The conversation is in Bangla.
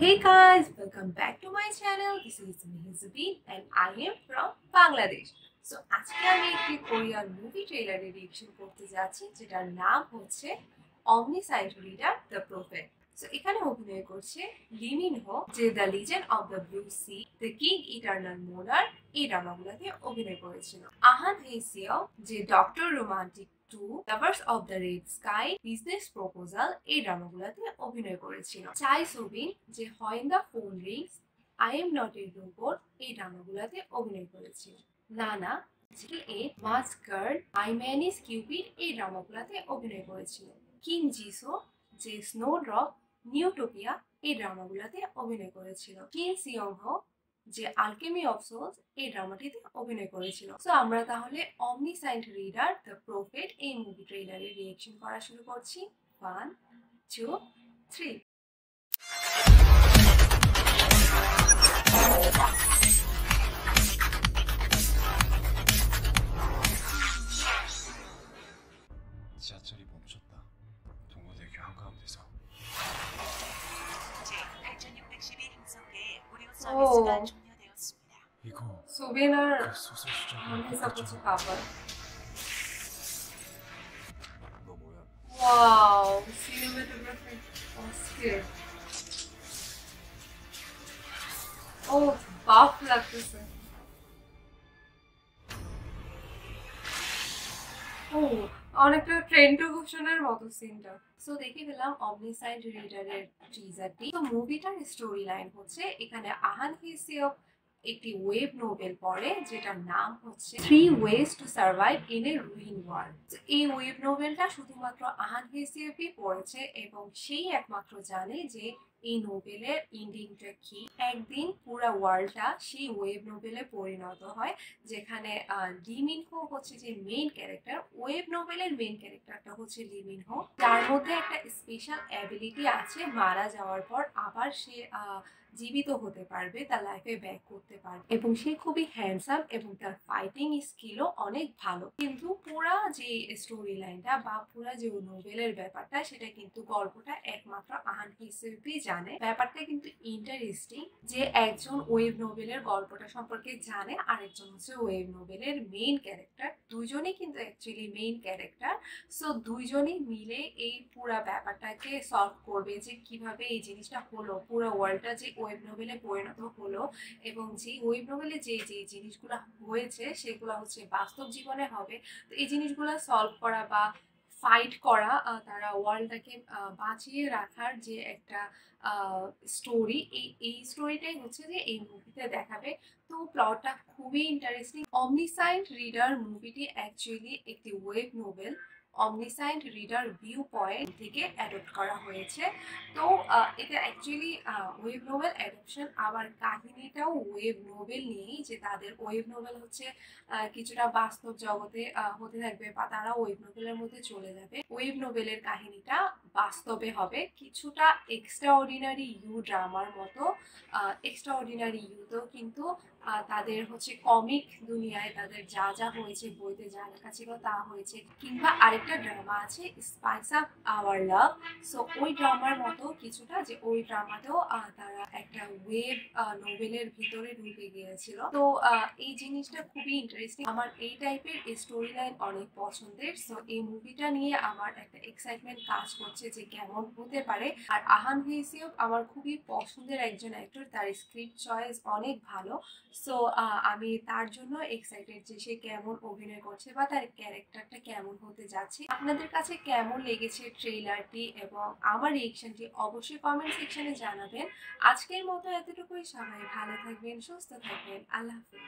Hey guys, welcome back to my channel. This is Mehzabin and I am from Bangladesh. So আজকে আমি একটি কোরিয়ান মুভি ট্রেলারের রিঅ্যাকশন করতে যাচ্ছি যেটার নাম হচ্ছে omniscient reader the prophet. So এখানে অভিনয় করছে লি মিন হো, যে the legend of the blue sea, the king eternal monarch এই ড্রামাগুলোতে অভিনয় করেছিল। আহান হেসিও, যে doctor romantic 2, lovers of the red sky, business proposal এই ড্রামাগুলোতে অভিনয় করেছিল। চাই সোবিন, যে when the phone rings, I am not a robot এই ড্রামাগুলোতে অভিনয় করেছিল। নানা, যে a mask girl, I man is Cupid এই ড্রামাগুলোতে অভিনয় করেছিল। কিম জিসো, যে স্নোড্রপ, নিউটোপিয়া এই ড্রামাগুলোতে অভিনয় করেছিল। কিম সিয়ং হো, যে আলকেমি অফ সোলস এই ড্রামাটিতে অভিনয় করেছিল। সো আমরা তাহলে অমনিসাইন্ট রিডার দ্য প্রফেট এই মুভি ট্রেলারের রিঅ্যাকশন করা শুরু করছি। 1 2 3। 지하철이 멈췄다. 동호대교 한가운데서. 현재 8,612 행성계의 무료 오. 서비스가 종료되었습니다. 이거 소비는 그 소설 수정 회사 붙이 가봐요. 너 뭐야? 와우, 시네마토그래피 스킬. 오, বাফ লাগতেছে। ও, অনেকটা ট্রেন টু বুসানের মতো সিনটা। সো দেখে ফেলাম অমনিসাইন্ট রিডারের টিজারটি। তো মুভিটার স্টোরি লাইন হচ্ছে, এখানে আহান হেসিওপ একটি ওয়েব নোবেল পড়ে যেটার নাম হচ্ছে 3 ways to survive in a ruin world. এই ওয়েব নোবেলটা শুধুমাত্র আহান হেসিওপই পড়েছে এবং সেই একমাত্র জানে যে এই নোবেলের এন্ডিংটা কি। একদিন পুরো ওয়ার্ল্ডটা সেই ওয়েব নোবেলে পরিণত হয়, যেখানে লি মিন হো হচ্ছে যে মেইন ক্যারেক্টার। ওয়েব নোবেলের মেইন ক্যারেক্টারটা হচ্ছে লি মিন হো, তার মধ্যে একটা স্পেশাল অ্যাবিলিটি আছে, মারা যাওয়ার পর আবার সে জীবিত হতে পারবে, তার লাইফে ব্যাক করতে পারবে এবং সে খুবই হ্যান্ডসাম এবং তার ফাইটিং স্কিলও অনেক ভালো। কিন্তু পুরা যে স্টোরি লাইনটা বা পুরা যে নোবেলের ব্যাপারটা, সেটা কিন্তু গল্পটা একমাত্র আহান হিসেবেই জানে। ব্যাপারটা কিন্তু ইন্টারেস্টিং যে একজন ওয়েব নোবেলের গল্পটা সম্পর্কে জানে, আরেকজন হচ্ছে ওয়েব নোবেলের মেইন ক্যারেক্টার। দুইজনই কিন্তু অ্যাকচুয়ালি মেইন ক্যারেক্টার। সো দুইজনই মিলে এই পুরা ব্যাপারটাকে সলভ করবে যে কিভাবে এই জিনিসটা হলো, পুরো ওয়ার্ল্ডটা যে ওয়েব নোবেলে পরিণত হলো এবং যে ওয়েব নোবেলে যে যে জিনিসগুলো হয়েছে সেগুলো হচ্ছে বাস্তব জীবনে হবে। তো এই জিনিসগুলো সলভ করা বা ফাইট করা, তারা ওয়ার্ল্ডটাকে বাঁচিয়ে রাখার যে একটা স্টোরি, এই স্টোরিটাই হচ্ছে যে এই মুভিতে দেখাবে। তো প্লটটা খুবই ইন্টারেস্টিং। অমনিসাইন্ট রিডার মুভিটি অ্যাকচুয়ালি একটি web novel omniscient reader view point থেকে অ্যাডপ্ট করা হয়েছে। তো এটা অ্যাকচুয়ালি ওয়েব নোবেল অ্যাডাপশন, আবার কাহিনীটাও ওয়েব নোবেল নিয়েই, যে তাদের ওয়েব নোবেল হচ্ছে কিছুটা বাস্তব জগতে হতে থাকবে বা তারা ওয়েব নোবেলের মধ্যে চলে যাবে। ওয়েব নোবেলের কাহিনীটা বাস্তবে হবে, কিছুটা এক্সট্রা অর্ডিনারি ইউ ড্রামার মতো। এক্সট্রা অর্ডিনারি ইউতেও কিন্তু তাদের হচ্ছে কমিক দুনিয়ায় তাদের যা যা হয়েছে, বইতে যা লেখা ছিল তা হয়েছে। কিংবা আরেকটা ড্রামা আছে spice up our love, so ওই ড্রামার মতো কিছুটা, যে ওই ড্রামাতেও তারা একটা ওয়েব নোবেলের ভিতরে ঢুকে গিয়েছিল। তো এই জিনিসটা খুবই ইন্টারেস্টিং। আমার এই টাইপের স্টোরি লাইন অনেক পছন্দের। সো এই মুভিটা নিয়ে আমার একটা এক্সাইটমেন্ট কাজ করছে যে কেমন হতে পারে। আর আহান হেসিওপ আমার খুবই পছন্দের একজন অ্যাক্টর, তার স্ক্রিপ্ট চয়েস অনেক ভালো। সো আমি তার জন্য এক্সাইটেড যে সে কেমন অভিনয় করছে বা তার ক্যারেক্টারটা কেমন হতে যাচ্ছে। আপনাদের কাছে কেমন লেগেছে ট্রেলারটি এবং আমার রিঅ্যাকশনটি অবশ্যই কমেন্ট সেকশনে জানাবেন। আজকের মতো এতটুকুই। সবাই ভালো থাকবেন, সুস্থ থাকবেন। আল্লাহ হাফেজ।